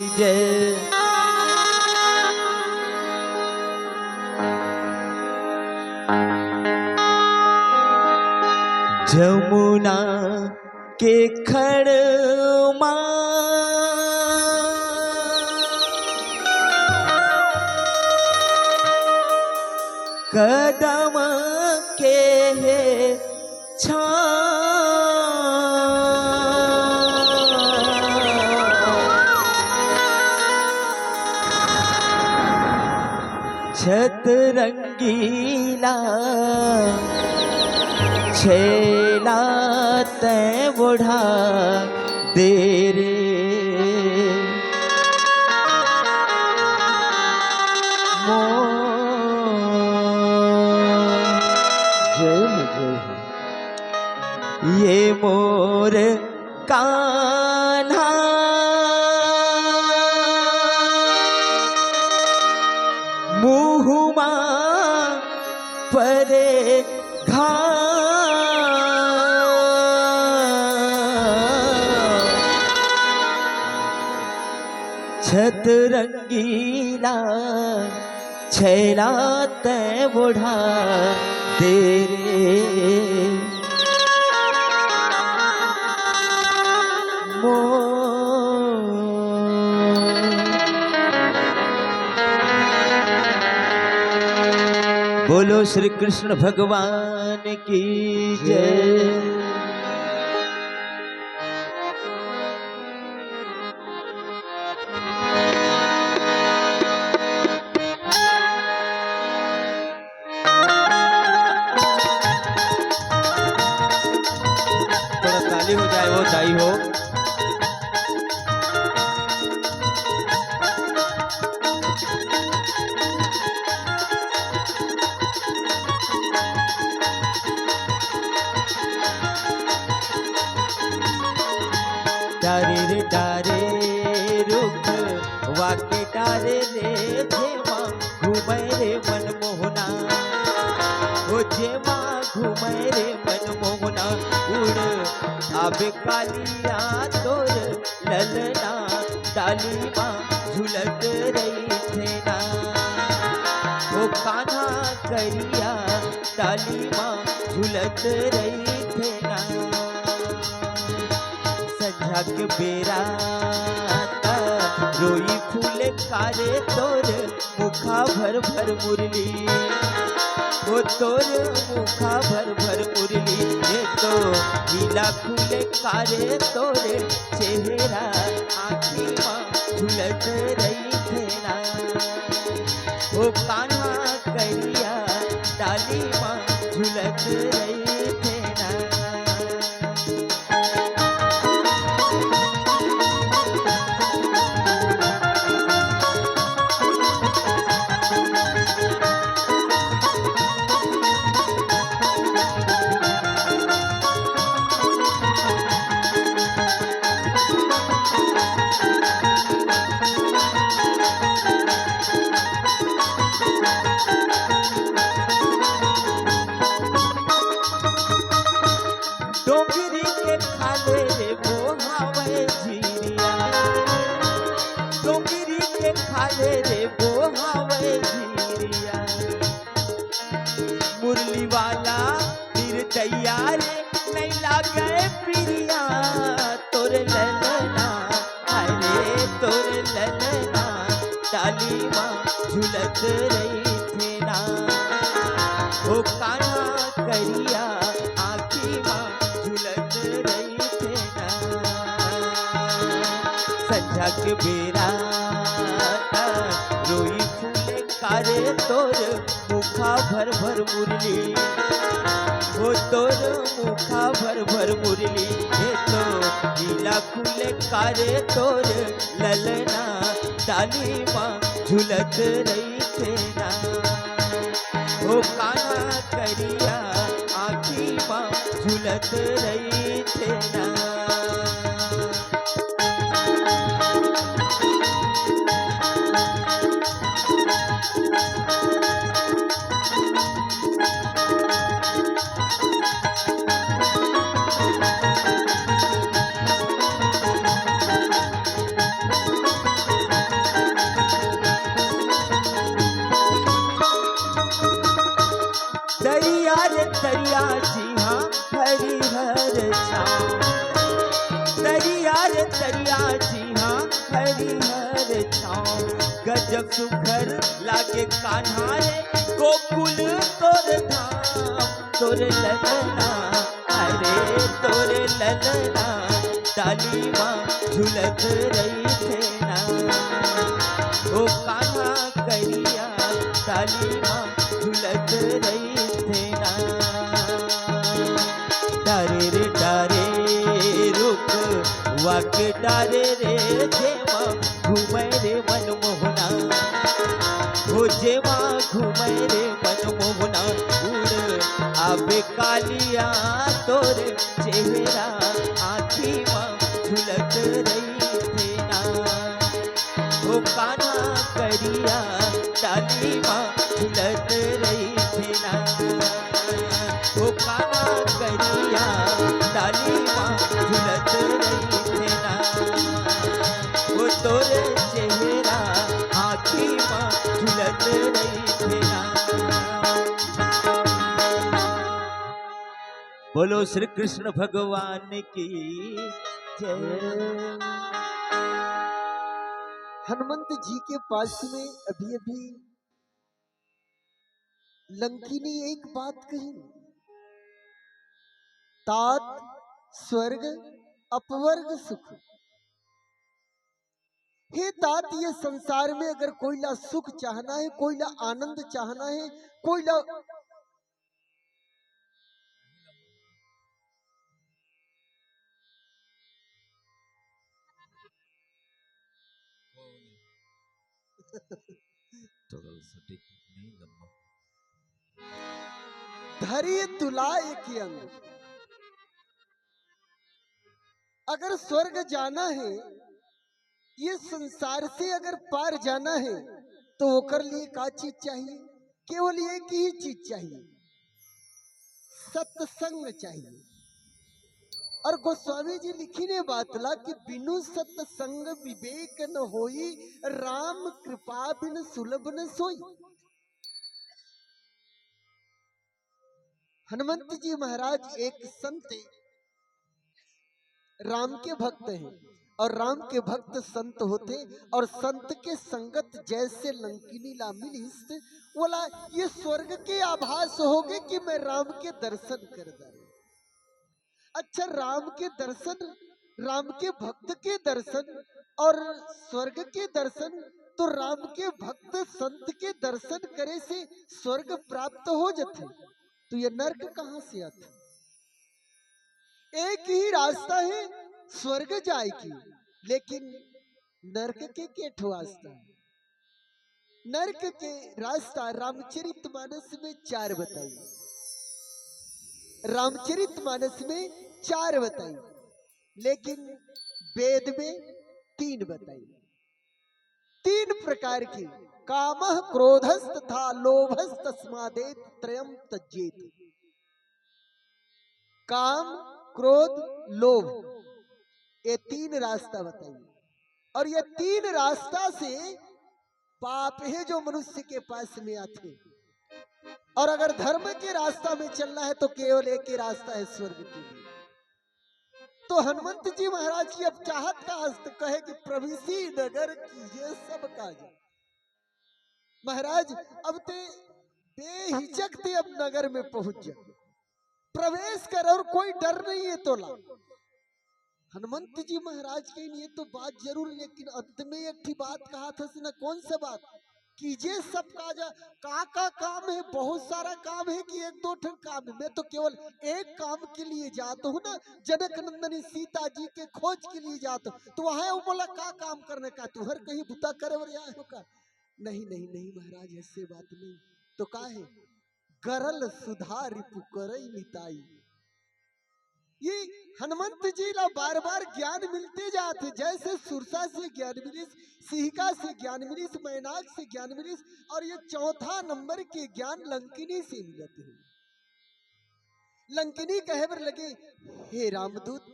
जय जमुना के खड़ कदम के छत रंगीला छेला तै बुढ़ा दे रे ये मोर कान्हा मुहुमा परे घा छत रंगीला छैला तै बुढ़ा दे रे बोलो श्री कृष्ण भगवान की जय। थोड़ा ताली हो जाए वो दाई हो। डारे रे डारे रुख वाके डारे रे जेमा घूमे रे मनमोहना ओ जेमा घूमे रे मनमोहना उड़ आबे कालिया तोर ललना डाली माँ झुलत रही थे ना ओ कान्हा करिया डाली माँ झुलत रही थे ना संझा बेरा रोई फूले कारे तोर मुखा भर भर मुरली वो तोर मुखा भर भर मुरली ये तो गीला फूले कारे तोर चेहरा आँखी माँ झुलत रही थे ना वो कान्हा करिया डाली माँ झुलत रही थे ना डोंगरी के खाले रे बोहावे झिरिया डोंगरी के खाले रे बोहावे झिरिया मुरली वाला निर्दया रे नहीं लागे पिरिया तोर ललना अरे तोर ललना डाली माँ झुलत रही थे ना ओ कान्हा करिया आँखी माँ झुलत रही थे ना संझा के बेरा रोई फूले कारे तोर मुखा भर भर मुरली वो तोर मुखा भर भर मुरली ये तो गीला फूले कारे तोर ललना डाली माँ झुलत रही थे ना ओ कान्हा करिया आँखी माँ झुलत रही थे ना गजब सुघर लागे कान्हा रे गोकुल तोर धाम तोरे ललना अरे तोरे ललना डाली माँ झूलत रही थे ना ओ कान्हा करिया डाली माँ झूलत रही थे ना डारे रे डारे रुक वाके डारे रे जेवा घूमे रे मनमोहना हो जेवा घूमे रे मनमोहना उड़ आबे कालिया तोरे चेहरा आँखी माँ झुलत रही थे ना हो कान्हा करिया डाली माँ झुलत रही थे ना हो कान्हा करिया डाली माँ झुलत रही थे ना वो तोरे चेहरा आँखी माँ झुलत रही थे ना। बोलो श्री कृष्ण भगवान की जय। हनुमंत जी के पास में अभी अभी लंकी ने एक बात कही, तात स्वर्ग अपवर्ग सुख। हे तात, ये संसार में अगर कोई ला सुख चाहना है, कोई ला आनंद चाहना है, कोई ला धरी तुला एक अंग। अगर स्वर्ग जाना है, ये संसार से अगर पार जाना है, तो ओकर लिए का चीज चाहिए? केवल एक ही चीज चाहिए, सत्संग चाहिए। और गोस्वामी जी लिखी ने बात ला कि बिनु सत्संग विवेक न होई, राम कृपा बिन सुलभ न सोई। हनुमंत जी महाराज एक संत राम के भक्त हैं, और राम के भक्त संत होते, और संत के संगत जैसे लंकिनी ला मिलिस, बोला ये स्वर्ग के आभास हो गए कि मैं राम के दर्शन कर दाए। अच्छा, राम के दर्शन, राम के भक्त के दर्शन और स्वर्ग के दर्शन, तो राम के भक्त संत के दर्शन करे से स्वर्ग प्राप्त हो जाते, तो ये नर्क कहां से आते? एक ही रास्ता है स्वर्ग जाए की, लेकिन नरक के रास्ता है। नरक के रास्ता रामचरितमानस में 4 बताई, रामचरितमानस में 4 बताई, लेकिन वेद में 3 बताई। 3 प्रकार की, कामः क्रोधस्त था लोभस्तस्मादेत त्रयम् त्यजेत। काम, क्रोध, लोभ, ये 3 रास्ता बताइए। और ये 3 रास्ता से पाप है जो मनुष्य के पास में आते। और अगर धर्म के रास्ता में चलना है तो केवल एक ही रास्ता है, स्वर्ग के लिए। तो हनुमंत जी महाराज की अब चाहत का हस्त कहे कि प्रविशी नगर कीजिए सब काज। महाराज अब ते बेहिचक ते अब नगर में पहुंच जा, प्रवेश कर, और कोई डर नहीं है तो ला। हनुमंत जी महाराज के लिए तो बात जरूर, लेकिन अंत में एक ही बात कहा था ना, कौन सा बात? कीजिए सब काज। का काम है, बहुत सारा काम है कि 1-2 ठन काम है? मैं तो केवल एक काम के लिए जाता हूँ ना, जनक नंदनी सीता जी के खोज के लिए जाता हूँ। तो वहां वो बोला का काम करने का, तू हर कहीं बुता करे और आए हो का? नहीं नहीं नहीं महाराज, ऐसे बात नहीं। तो का है? गरल सुधा रिपु करई मिताई। ये हनुमंत जी ला बार बार ज्ञान मिलते जाते, जैसे सुरसा से ज्ञान मिलिस, सिहिका से ज्ञान मिलिस, मैनाक से ज्ञान मिलिस, और ये 4था नंबर के ज्ञान लंकिनी से मिलते हैं। लंकिनी कहे बर लगे, हे रामदूत,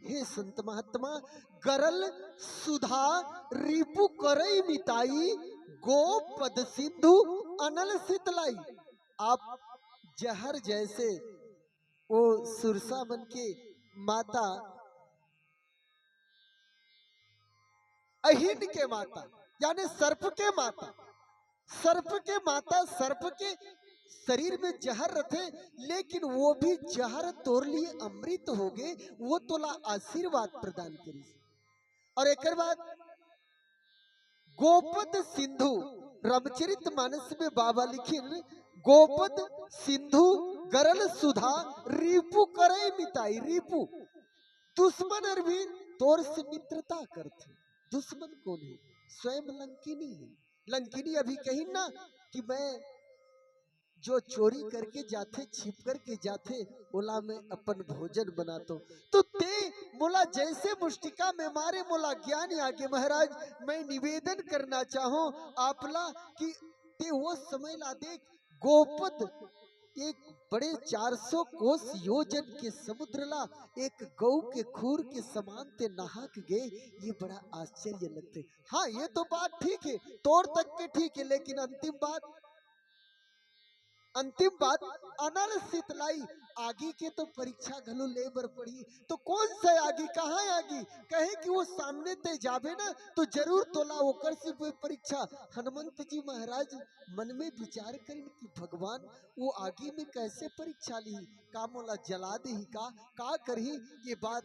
हे संत महात्मा, गरल सुधा रिपु करई मिताई, गोपद सिंधु अनल सितलाई। आप जहर जैसे वो सुरसा मन के माता, अहिन के माता, यानी सर्प के माता, सर्प के माता सर्प के शरीर में जहर रथे, लेकिन वो भी जहर तोर लिए अमृत हो गए, वो तोला आशीर्वाद प्रदान करी। और एक बाद गोपद सिंधु रामचरित मानस में बाबा लिखिन, गोपद सिंधु गरल सुधा रिपु करे मिताई। रिपु दुश्मन और भी तोर से मित्रता करते। दुश्मन कौन है? स्वयं लंकिनी है। लंकिनी अभी कही ना कि मैं जो चोरी करके जाते, छिप करके जाते, बोला मैं अपन भोजन बनाता हूँ, तो ते बोला जैसे मुष्टिका में मारे, बोला ज्ञान आगे महाराज मैं निवेदन करना चाहूं आपला कि ते वो समय ला देख, गोपद एक बड़े 400 कोस योजन के समुद्र ला एक गौ के खूर के समान ते नहा के गए। ये बड़ा आश्चर्य लगते। हाँ ये तो बात ठीक है, तोड़ तक के ठीक है, लेकिन अंतिम बात अनल शीतलाई आगी के तो परीक्षा घलो ले बर पड़ी। तो कौन सा आगी, कहाँ आगी? कहे कि वो सामने ते जाबे ना तो जरूर तोला ओकर से कोई परीक्षा। हनुमंत जी महाराज मन में विचार करें कि भगवान वो आगी में कैसे परीक्षा ली, का मोला जला दे ही का करही। ये बात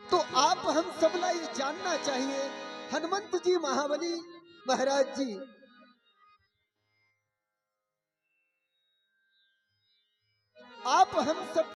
तो आप हम सबला ये जानना चाहिए। हनुमंत जी महाबली महाराज जी आप हम सब